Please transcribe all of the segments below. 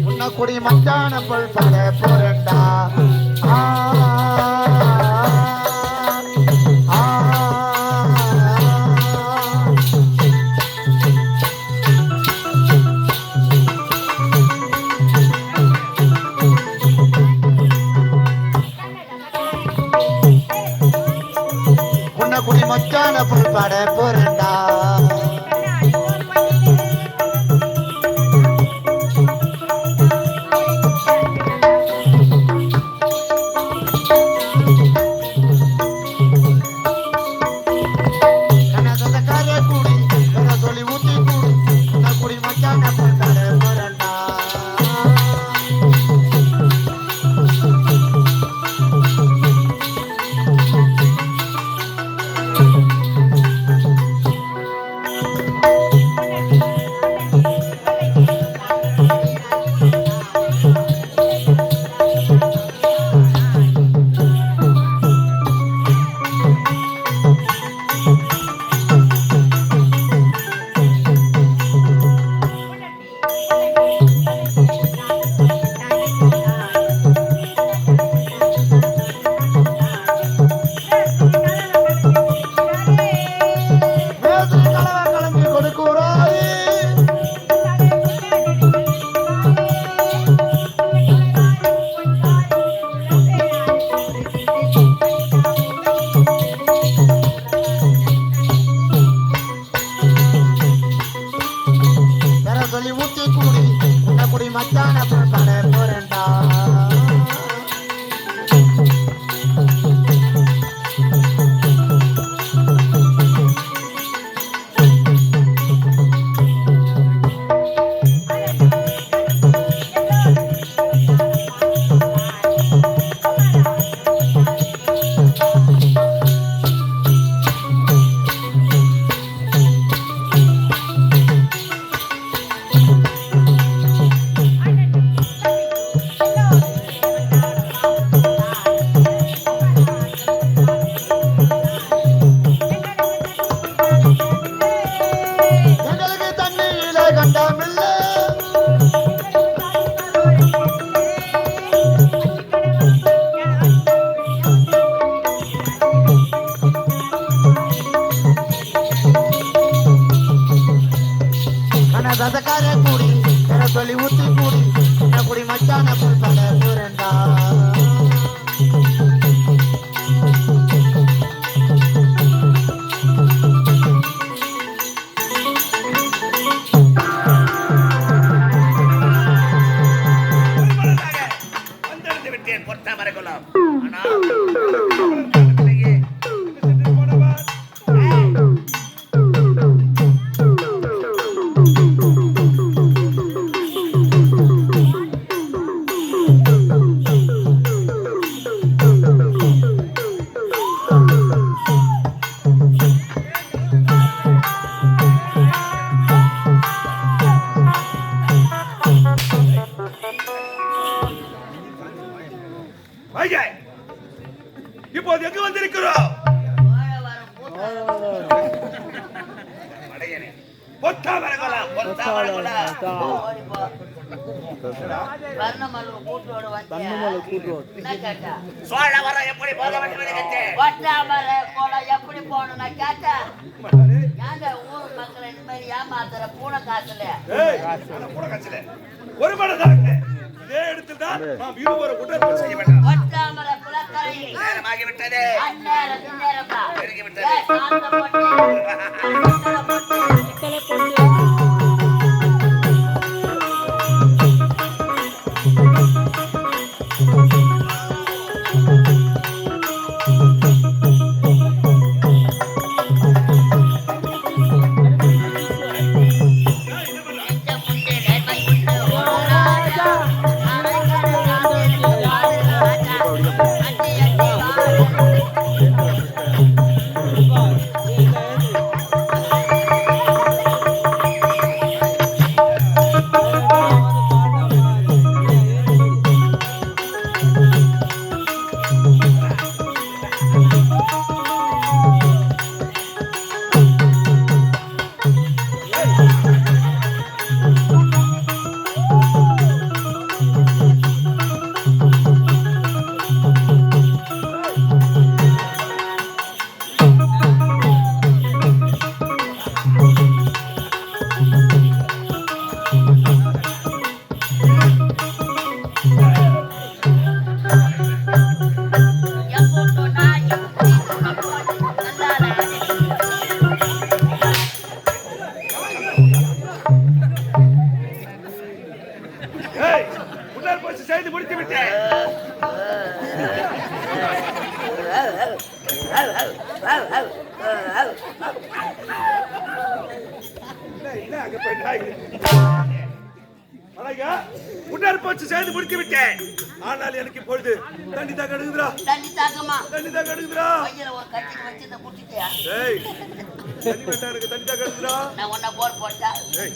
உன்ன குடி மச்சான போல் பட போறண்டா உன்ன குடி மச்சான போல் பட போறண்டா சொல்லி ஊத்தி கூடி குடி மச்சான பட போறண்டா வந்தெடுத்து விட்டேன் பொறுத்தா மறக்கலாம் இப்போது எங்கு வந்திருக்கிறோம்? சோழவரம் எப்படி போக வேண்டும் எப்படி போகணும் நான் கேட்டேன். ஊர் மக்களை இந்த மாதிரி ஏமாத்துற பூனை காசுல ஒரு மனதாக இதே இடத்தில் தான் நாம் இருவரும் குற்றம் செய்ய வேண்டும். ஒற்றாமரை குலக்கரை நேரமாகிவிட்டது. அந்நேரம் நேரம்தான் பெருகிவிட்டது. ஏய் உடற்பயிற்சி செய்து முடித்து விட்டேன். இல்ல அங்க போய் உடற்பயிற்சி செய்து முடித்து விட்டேன். ஆனால் எனக்கு இப்பொழுது தண்ணி தான் கடுகுதுரா. தண்ணி தாக்கமா தண்ணி தான் கடுகுதுரா. கையில ஒரு கட்டி வச்சு இந்த முட்டிட்டியா? ஏய் தண்ணி வேண்டாம் எனக்கு தண்ணி தான் கடுகுதுரா. நான் ஒன்ன போர் போட்டா ஏய்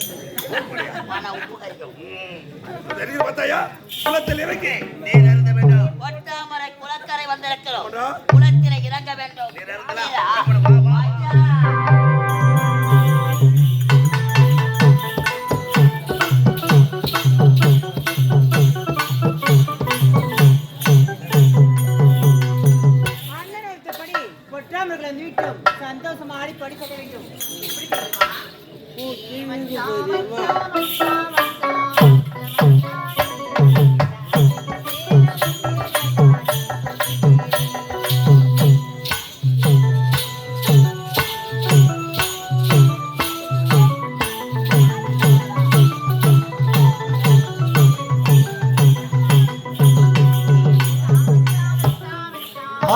ஆனா உப்பு கறிக்கும். தெரியுது பார்த்தாயா? குளத்தில் இறங்கி நீர் அருந்த வேண்டும். ஒட்டாமரை குளக்கரை வந்திருக்கிறோம். போடா. குளத்திலே இறங்க வேண்டும். நீர் அருந்தலாம். அப்படியா? சந்தோஷமா ஆடி படி சொல்ல வேண்டும்.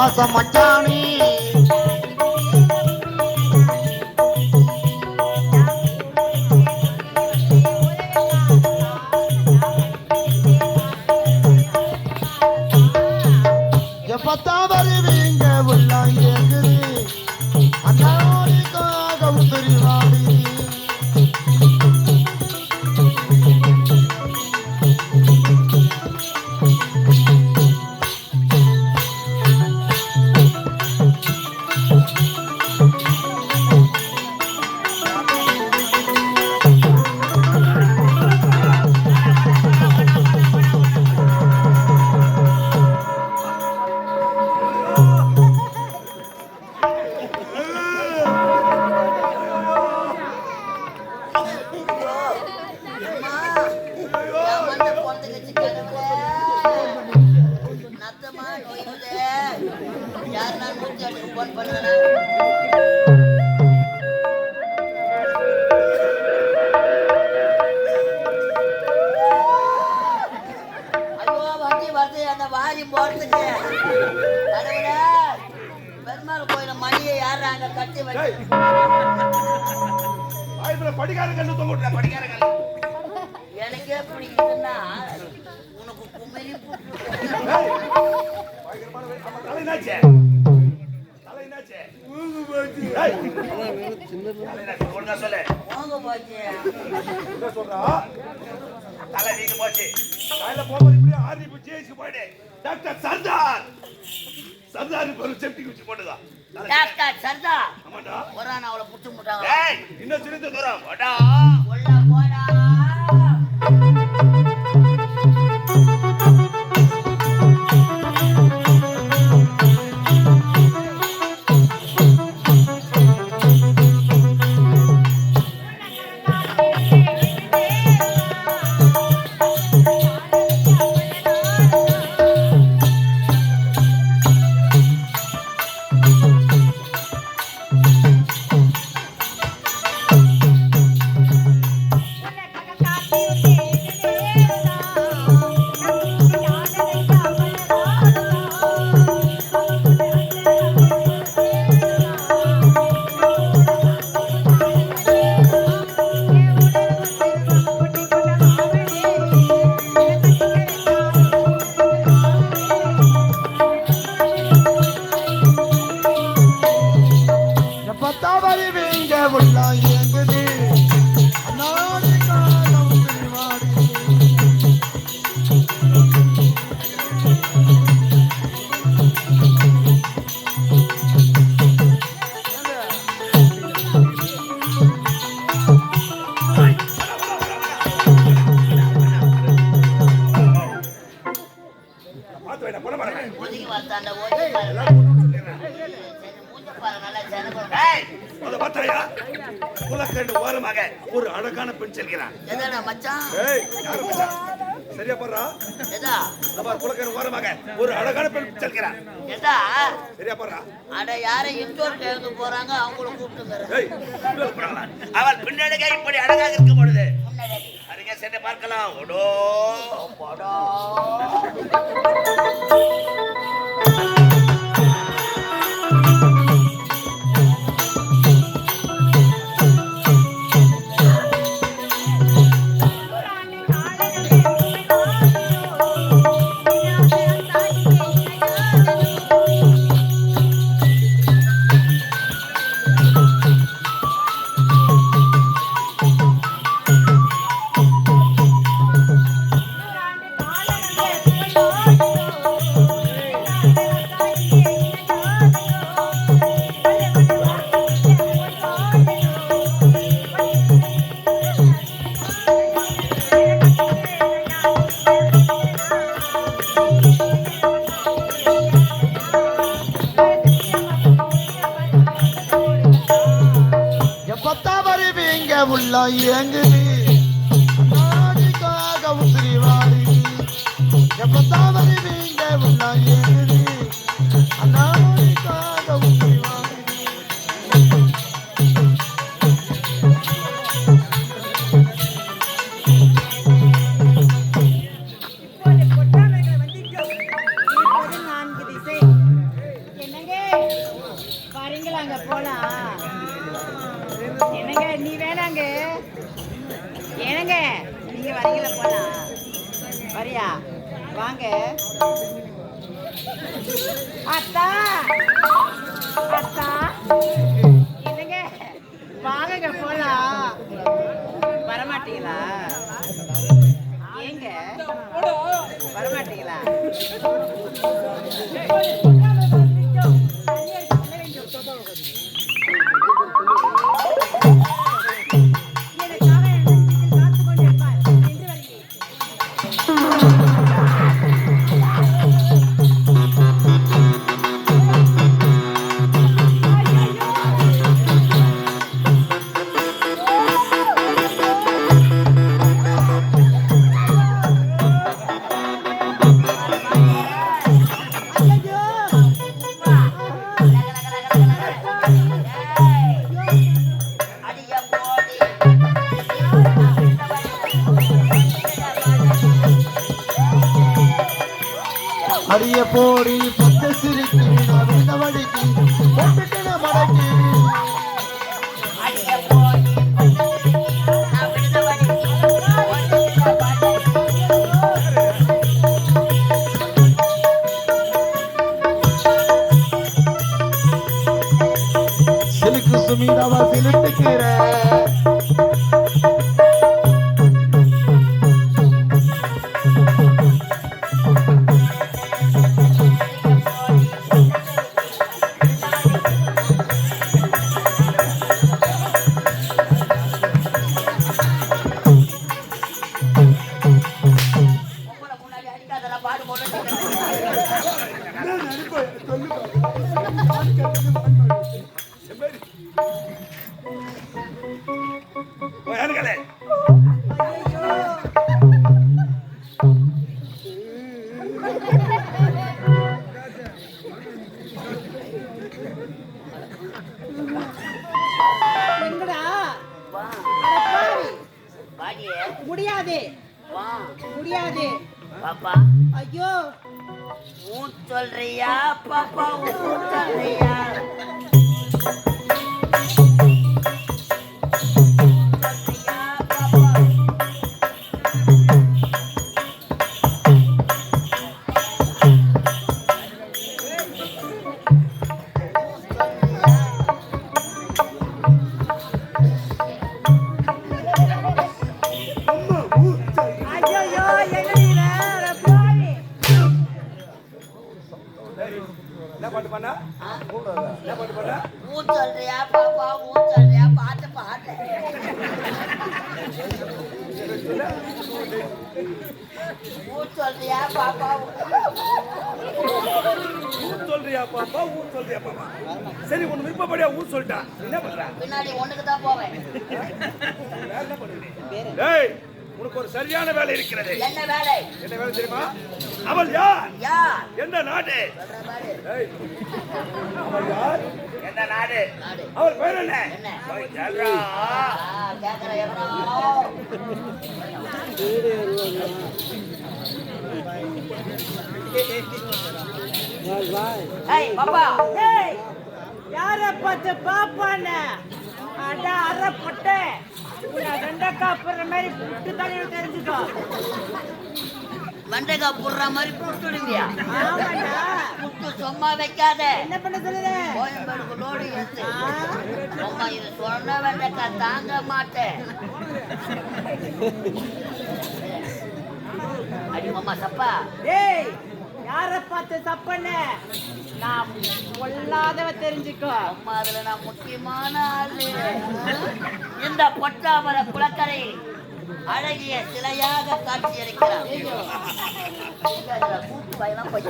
ஆசம் மச்சானி எப்பத்தா வருவீங்க உள்ள ஏகுது அண்ணாடிக்காக உதிரிவாடி பெருமாள் கோயில மணியை யாரு அங்க கட்டி வச்சு படிக்காரங்க தொங்கிட்ட படிக்காரங்க எனக்கே பிடிக்குதுன்னா உனக்கு குமரி இன்னும் சிறிது தூரம் ஒரு அழகான பெண் செல்கிறான். சரியா போறா எதா நம்ம குலக்கர் ஓரமாக ஒரு அழகான பெண் செல்கிறார் எதா சரியா போறா அட யாரை இன்டோர் எழுந்து போறாங்க அவங்கள கூப்பிட்டு ஏய் இன்னொரு போறாளா அவள் பின்னடையே இப்படி அழகாக இருக்கும் பொழுது அருகே சென்று பார்க்கலாம் ஓடோ போடோ எப்பத்தா வருவீங்க உள்ள இயங்குது நாடிக்காக உசிரி வாடி எப்பத்தா வருவீங்க உள்ள இயங்குது நாடிக்காக உசிரி வாடி இப்போது பொட்டாமைகள் வந்திருக்கோம். இப்போது 4 திசை. என்னங்க வரீங்களாங்க போலாம். என்னங்க நீ வேணாங்க. என்னங்க நீங்க வரீங்களா போலாம். வரியா வாங்க. அத்தா அத்தா என்னங்க வாங்க போலாம். வரமாட்டீங்களா? ஏங்க வரமாட்டீங்களா? அடிய போடி பச்சை சிரிக்கு நவீன வடிக்கு பொட்டுக்கின மடக்கி சிலுக்கு சுமீதாவா சிலுட்டுக்கிற யாருங்களே எங்கடா வா வாடியே முடியாது வா முடியாது. பாப்பா ஐயோ ஊன் சொல்றியா பாப்பா ஊன் சொல்றியா ஐயோ என்ன போய் என்ன பாட்டு பண்ணா என்ன பாட்டு பண்ணா ஊன் சொல்றியா பாப்பா ஊன் சொல்றியா பாட்டு பாட்டு ஊன் சொல்றியா பாப்பா ஊர் சொல்றியா பாப்பா ஊர் சொல்றியா பாப்பா சரி உன் விருப்பப்படியா ஊர் சொல்லிட்டா என்ன பண்ற பின்னாடி ஒண்ணுக்கு தான் போவேன் வேற என்ன பண்ணுவீங்க டேய் உனக்கு ஒரு சரியான வேலை இருக்கிறது. என்ன வேலை? என்ன வேலை தெரியுமா? அவள் யார்? யார்? எந்த நாடு? சொல்ற பாரு. ஏய், அவள் யார்? எந்த நாடு? நாடு. அவள் பேர் என்ன? என்ன? போய் சொல்றா. கேக்குற எவனோ? ஏய் பாப்பா, ஏய், யார பார்த்து பாப்பான்னு அட அறப்பட்ட வெண்டைக்காய் போடுற மாதிரி புட்டு தலையில தெரிஞ்சுக்கோ. வெண்டைக்காய் போடுற மாதிரி புட்டுடுவியா? ஆமாண்டா. புட்டு சும்மா வைக்காத. என்ன பண்ண சொல்லுற? கோயம்பேடுக்கு லோடு ஏத்து. அம்மா இது சொன்ன வெண்டைக்காய் தாங்க மாட்டேன். அடி மாமா சப்பா. ஏய், யார பார்த்து தப்பண்ண நான் பொல்லாதவ தெரிஞ்சுக்கோ. அம்மா அதுல நான் முக்கியமான ஆளு. இந்த பொட்டாமர குளக்கரை அழகிய சிலையாக காட்சி அளிக்கிறார். கூட்டு வாயெல்லாம் போய்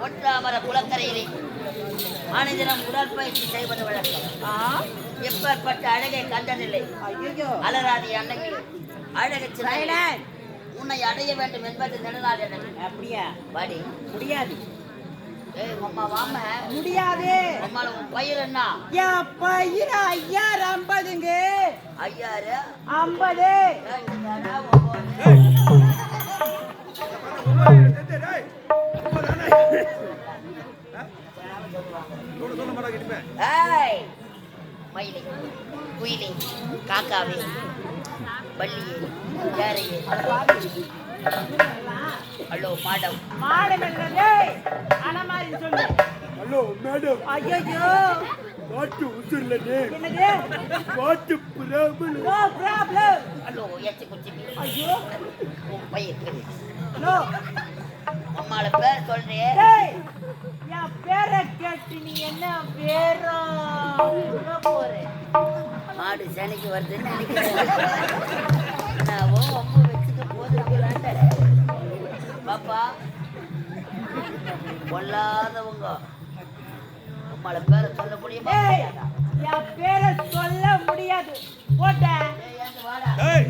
பொட்டாமர குளக்கரையிலே மனிதனம் உடற்பயிற்சி செய்வது வழக்கம். எப்பேற்பட்ட அழகை கண்டதில்லை. ஐயோ, அலராதி அன்னைக்கு அழகு சிலையில உன்னை அடைய வேண்டும் என்பது நெடுநாள் எனக்கு. அப்படியா? வாடி. முடியாது. ஏய் அம்மா வாம. முடியாது. அம்மால உன் பயிர் என்ன? என் பையன் 5050ங்க. 5000? 50. ஏய் மயிலே, குயிலே, காக்காவே, பள்ளியே, யாரையே, ஹலோ மேடம். மாடம் என்னது? அனமாரி சொல்லு. Hello madam. ஐயோ, வாட்டு உசுர்லனே. என்னது? வாட்டு ப்ராப்ளம். No problem. ஹலோ எச்சி குச்சி. ஐயோ, உன் பயிர் நோ. அம்மால பேர் சொல்றே. ஏய், என் பேரை கேட்டு நீ என்ன வேறும் போற? மாடு சனிக்கு வருதுன்னு நினைக்கிறேன். நான் ஒம்பு வச்சுக்க போதும் பாப்பா. கொல்லாதவங்க அம்மால பேரை சொல்ல முடியுமா? ஏய், என் பேரை சொல்ல முடியாது. போட்டேன். ஏய்,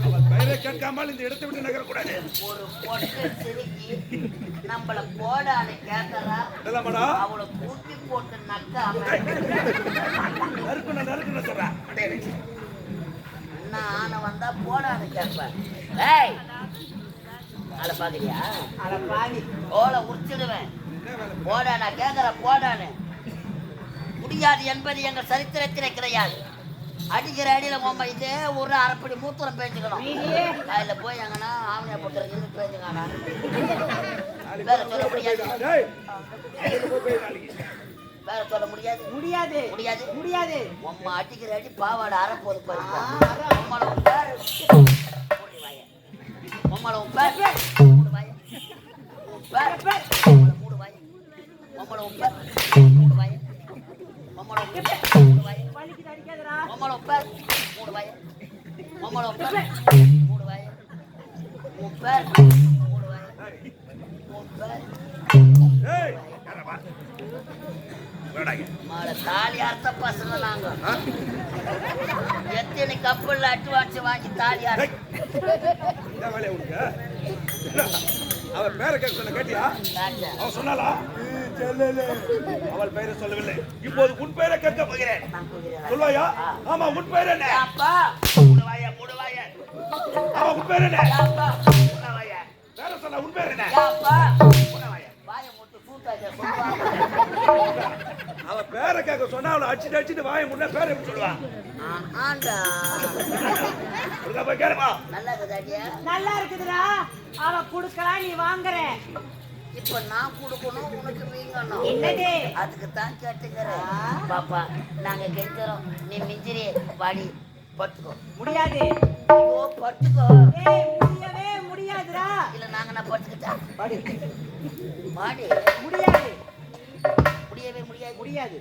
அவள் பெயரை கேட்காமல் இந்த இடத்தை விட்டு நகரக்கூடாது. ஒரு பொட்டை சிரிக்கி நம்மள போடான்னு கேட்கறா. இல்லமாடா, அவளை கூட்டி போட்டு நக்காம நறுக்குன்னு சொல்றேன். என்ன ஆன வந்தா போடான்னு கேட்பேன். ஏய் அதை பாக்குறியா? அட பாவி. ஓலை உடிச்சிடுவேன். போடா, நான் கேட்கறேன் போடான்னு. முடியாது என்பது எங்கள் சரித்திரத்திலே கிடையாது. அடிக்கிற அடியில போம்ப இதே ஒரு அரைப்படி மூத்திரம் பேஞ்சுக்கணும். அதுல போய் எங்கன்னா ஆவணியா போட்டுறது பேஞ்சுக்கானா? வேற சொல்ல முடியாது. வேற சொல்ல முடியாது. முடியாது. முடியாது. முடியாது. உம்மா அடிக்கிற அடி பாவாடை அரைப்போது பாருங்க. உம்மள உன் பேர் உம்மள உன் பேர் மூடு வாய. உன் பேர் மூடு வாய. உம்மள உன் பேர் மூடு வாய. உம்மள உன் பேர் மூடு வாய. வலிக்கு அடிக்காதடா. உம்மள உன் பேர் மூடு வாய. உம்மள உன் பேர் மூடு வாய. உன் பேர் மூடு வாய. உன் பேர் ஏய், யாரப்பா? வேடாங்க. மாட தாலி அர்த்த பசங்க நாங்க. எத்தனை கப்பல்ல அட்வான்ஸ் வாங்கி தாலி ஏய், என்ன வேலையா உனக்கு? என்ன? அவள் பேரை கேட்க சொன்ன கேட்டியா? அர்த்த அவள் சொன்னாளா? அவள் பெயரை சொல்லவில்லை. இப்போது உன் பெயரை கேட்க போகிறேன். சொல்வாயா? ஆமா, உன் பெயர் என்ன? அப்பா மூடுவாயா, மூடுவாயா. ஆமா, உன் பெயர் என்ன? அப்பா மூடுவாயா. வேற சொல்ல, உன் பெயர் என்ன? அப்பா மூடுவாயா. வாயை முட்டு கூட்டாத சொல்லுவாங்க. அவ பேரை கேட்க சொன்னா அவளை அடிச்சுட்டு வாயை முன்ன பேரை எப்படி சொல்லுவான்? ஆண்டா ஒழுங்கா போய் கேளுமா. நல்லா இருக்குதாடியா? நல்லா இருக்குதுடா. அவ குடுக்கலாம், நீ வாங்குற. இப்ப நான் கொடுக்கணும், உனக்கு வீங்கணும். என்னது? அதுக்கு தான் கேட்டுக்கிறேன். பாப்பா நாங்க கெஞ்சுறோம், நீ மிஞ்சிரி வாடி பட்டுக்கோ. முடியாது. ஐயோ பட்டுக்கோ. ஏய், முடியவே முடியாதுடா. இல்ல நாங்க நான் பட்டுக்கிட்டா பாடி. வாடி. முடியாது. முடியவே முடியாது. முடியாது.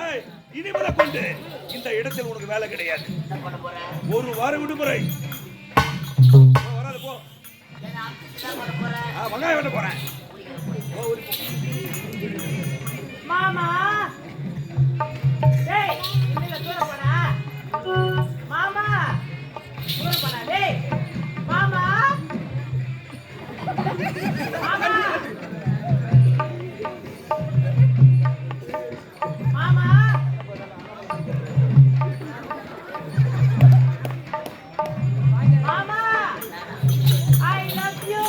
ஏய், இனிமேல கொண்டு இந்த இடத்தில் உனக்கு வேலை கிடையாது. என்ன பண்ண போற? ஒரு வார விடுமுறை. வராது போ. வெங்காயம் வெட்ட போறேன். மாமா டேய் இன்னைக்கு தூர போடா மாமா தூர போடா டேய் மாமா மாமா மாமா மாமா I love you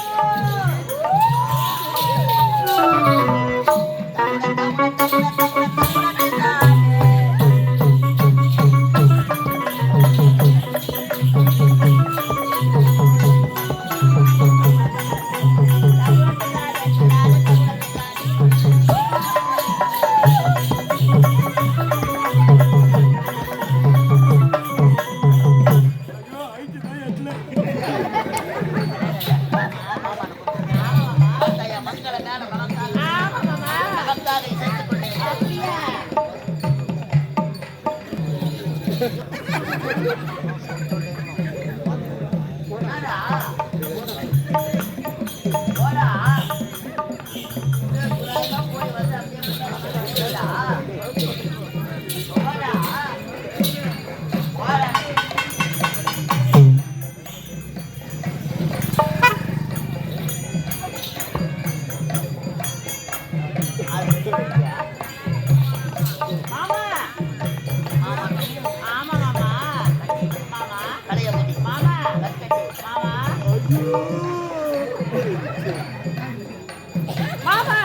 மாமா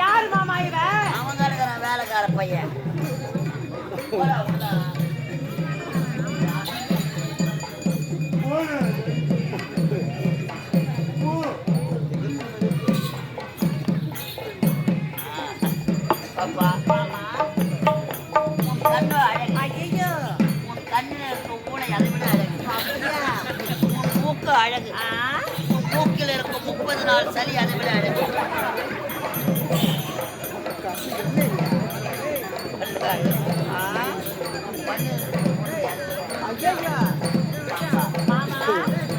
யார் மாமா இவன் அவன் தான் இருக்கிறான் வேலைக்கார பையன் போடா, போடா. பாப்பா மாமா உன் கண்ணு அழகு ஐயோ உன் கண்ணுல இருக்க பூனை அதை விட அழகு உன் மூக்கு அழகு உன் மூக்கில் இருக்கும் 30 நாள் சளி அதை விட அழகு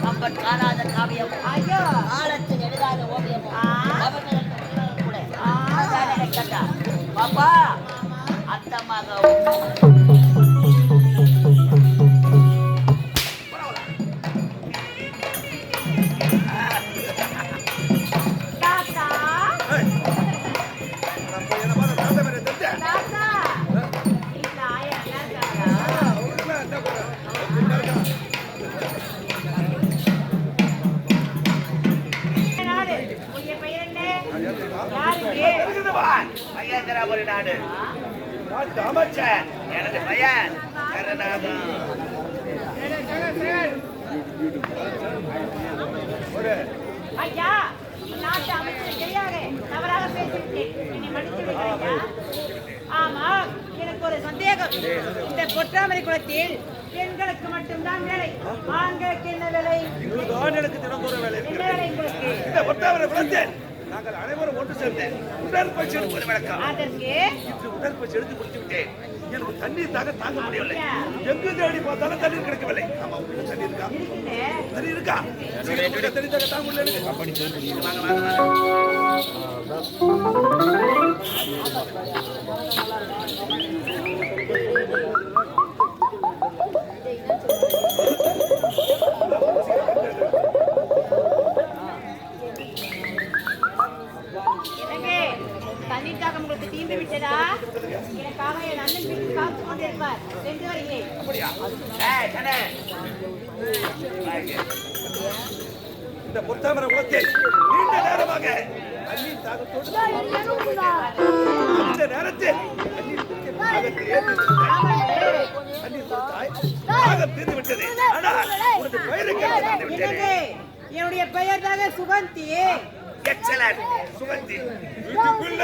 கம்பன் காணாத காவியம் ஐயோ காலத்தில் எழுதாத ஓவியம் அவர்களுக்கு கூட அதான் எனக்கு கண்டா. பாப்பா அத்தமாக தாத்தா நம்ம என்ன மாதிரி தாத்தா மேல தெரிஞ்ச தாத்தா இந்த ஆயா என்ன தாத்தா அவருக்குலாம் என்ன பண்றாங்க? நாடு உங்க பெயர் என்ன யாருக்கு இருக்குதுவான். மகேந்திராபுரி நாடு நாட்டு அமைச்சர் எனது பையன் கருணாகம். ஒரு ஐயா நாட்டு அமைச்சர் தெரியாது தவறாக பேசிவிட்டேன் என்னை மன்னித்து விடுங்க ஐயா. ஆமா எனக்கு ஒரு சந்தேகம் இந்த பொற்றாமரை குளத்தில் பெண்களுக்கு மட்டும்தான் வேலை ஆண்களுக்கு என்ன வேலை எங்களுக்கு ஆண்களுக்கு தினந்தோறும் வேலை என்ன இருக்கிறது. வேலை உங்களுக்கு இந்த ஒட்டாவரை குளத்தில் நாங்கள் அனைவரும் ஒன்று சேர்ந்து உடற்பயிற்சி எடுப்பது வழக்கம். அதற்கு இன்று உடற்பயிற்சி எடுத்து முடித்து விட்டேன். எனக்கு தண்ணீர் தாங்க முடியவில்லை. எங்கு தேடி பார்த்தாலும் தண்ணீர் கிடைக்கவில்லை. ஆமா, உங்களுக்கு தண்ணி இருக்கா? தண்ணி இருக்கா? சரி, தண்ணி தாங்க முடியல எனக்கு. வாங்க, வாங்க, வாங்க. என்னங்க தண்ணீர் தாகம் உங்களுக்கு தீர்ந்து விட்டதா எனக்காக என் அண்ணன் வீட்டு காத்து கொண்டிருப்பார் சென்று வருகிறேன் அப்படியா? ஏய், கண்ணே. இந்த பொத்தாமரை குளத்தில் நீண்ட நேரமாக தண்ணீர் தாகத்தோடு இந்த நேரத்தில் தண்ணீர் குடிக்க தாகத்தில் ஏற்பட்டது. தண்ணீர் கொடுத்தாய், தாகம் தீர்ந்து விட்டது. ஆனால் உனது பெயருக்கு என்ன வந்து விட்டது? என்னங்க என்னுடைய பெயர் தாங்க சுகந்தி எக்ஸலன்ட் சுகந்தி. வீட்டுக்குள்ள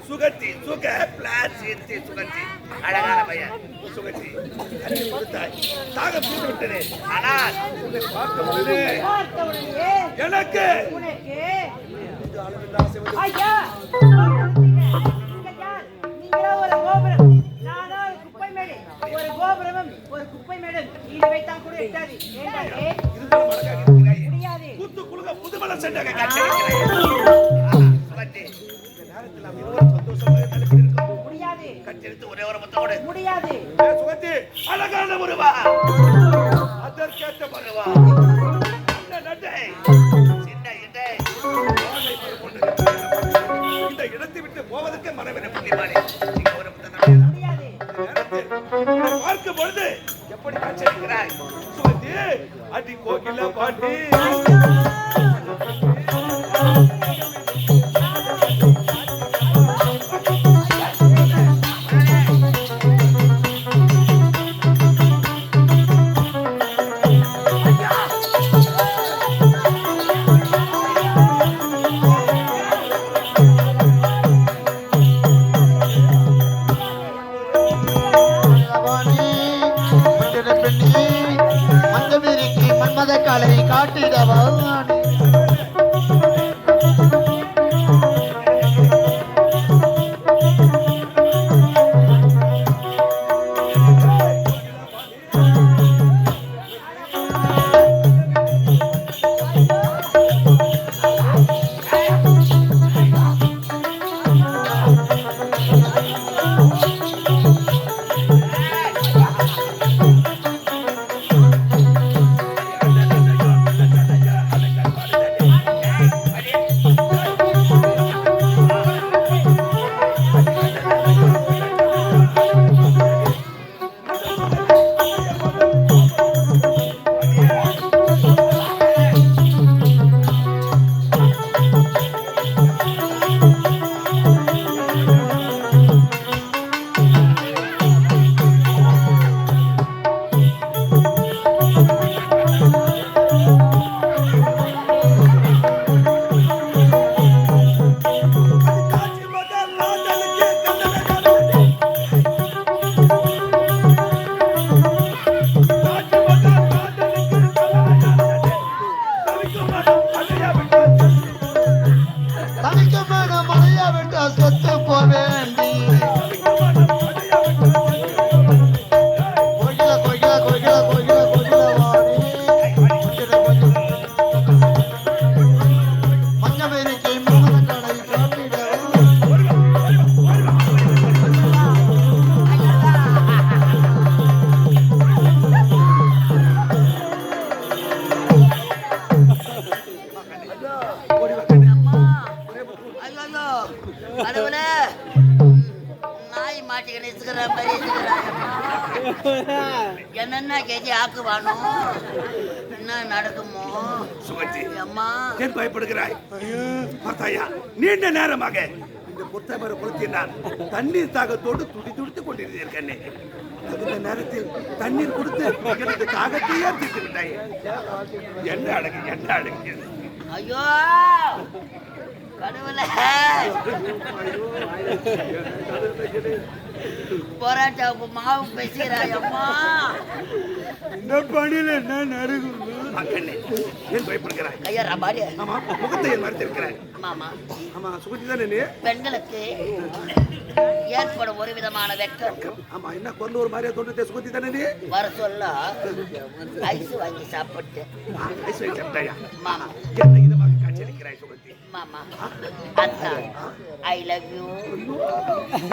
சுகந்தி சுக பிளாஸ் எத்தி சுகந்தி. அழகான பையன் சுகந்தி. தண்ணீர் கொடுத்தாய், தாகம் தீர்ந்து விட்டது. ஆனால் உன்னை பார்த்த பொழுது பார்த்தவுடனே எனக்கு உனக்கு இது அளவில்லா ஆசை வந்து ஐயா நீங்களோ ஒரு கோபுரம் நானோ ஒரு குப்பை மேடு ஒரு கோபுரமும் ஒரு குப்பை மேடும் இது வைத்தான் கூட எட்டாது ஏண்டாலே இருந்தாலும் அழகாக இருக்கிறாய். முடியாது கூத்து குலுங்க புதுமலை இன்னசென்ட்டாக காட்சியளிக்கிறாய். சுகந்தி, இந்த நேரத்தில் நாம் இருவரும் சந்தோஷமாக நிலையில் இருக்கோம். முடியாது கட்டெடுத்து ஒரே ஒரு முத்தோடு. முடியாது சுகந்தி, அழகான ஒருவா, அதற்கேற்ற பருவா, நல்ல நடை, சின்ன இடை, வாழை மரம் கொண்டு இந்த இடத்தை விட்டு போவதற்கு மனமென புள்ளிமானே. நீங்க ஒரு முத்தம் முடியாது பார்க்கும் பொழுது எப்படி காட்சியளிக்கிறாய் சுகந்தி. அடி கோகில பாட்டி மன்மத காலை காட்டிடவா சொத்து போவேண்டி கோகில கோகில கோகில கோகில கோகில வாடி மஞ்சமேரிக்கை மன்மத காலை காட்டிடவா கடவுளே, நாய் மாட்டிக்கிட்டு இருக்கிற மாதிரி என்னென்ன கேஜி ஆக்குவானோ, என்ன நடக்குமோ சுகந்தி, அம்மா. ஏன் பயப்படுகிறாய்? பார்த்தாயா, நீண்ட நேரமாக இந்த புத்தமர குளத்தில் நான் தண்ணீர் தாகத்தோடு துடி துடித்துக் கொண்டிருந்தேன். அந்த நேரத்தில் தண்ணீர் கொடுத்து எனக்கு தாகத்தையே தீர்த்து விட்டாய். என்ன அழகு, என்ன அழகு. ஐயோ கடவுளே, போராட்டாவுக்கு மாவு பேசுகிறாய் அம்மா. இந்த பணியில் என்ன நடக்கும்? ஏன் பயப்படுகிறாய்? ஐயா ரபாடி, ஆமா, முகத்தை ஏன் மறைத்திருக்கிறாய்? மாமா, ஆமா, சுகந்தி தானே நீ? பெண்களுக்கு ஏற்படும் ஒரு விதமான வெட்கம். ஆமா, என்ன குரல் ஒரு மாதிரியா தோன்றதே? சுகந்தி தானே நீ? வர சொல்ல ஐஸ் வாங்கி சாப்பிட்டு ஐஸ் வாங்கி சாப்பிட்டாயா? மாமா. என்ன இதமாக காட்சியளிக்கிறாய் சுகந்தி? மாமா, அத்தா, ஐ லவ் யூ.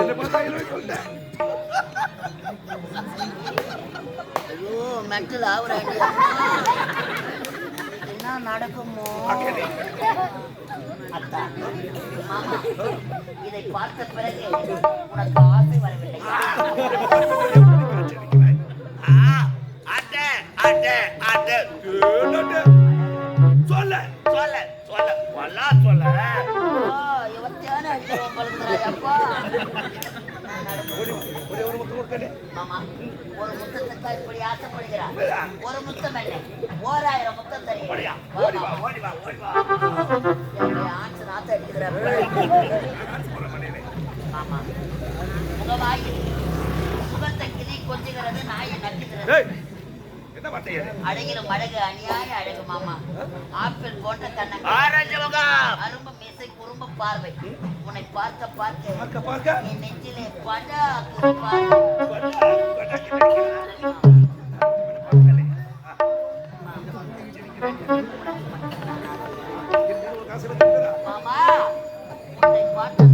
என்ன பார்த்தா என்ன சொல்ற? ஐயோ மென்டல் ஆகுறாங்க. என்ன நடக்குமோ அத்தா. மாமா, இதை பார்த்த பிறகு உனக்கு ஆசை வரவில்லை? காட்சியளிக்கிறாய். அட்டே அட்டே அட்டே சொல்ல சொல்ல சொல்ல வல்லா சொல்ல. இவத்தையான அடிக்கிறோம் பழுக்கிறாய் அப்பா. ஒரே ஒரு முத்தம் கொடுக்கலே. மாமா, ஒரு முத்தத்துக்கு இப்படி ஆசைப்படுகிறார். ஒரு முத்தம் இல்லை, 1000 முத்தம் ஓடியா, தருகிறேன். ஓடி வா, ஓடி வா, ஓடி வா. ஆச்சு நாத்த அடிக்கிறார். மாமா, முகவாய் முகத்தை கிளி கொஞ்சுகிறது, நாயை நட்டுகிறது. ஏய், என்ன வார்த்தை அது? அழகிலும் அழகு, அநியாய அழகு மாமா. ஆப்பிள் போன்ற கண்ணங்கள், ஆரஞ்சு முகம், அரும்பு மீசை, குறும்பு பார்வை. உன்னை பார்க்க பார்க்க பார்க்க பார்க்க என் நெஞ்சிலே படா ஆசை வந்திருக்கிறதா? மாமா உன்னை பார்த்த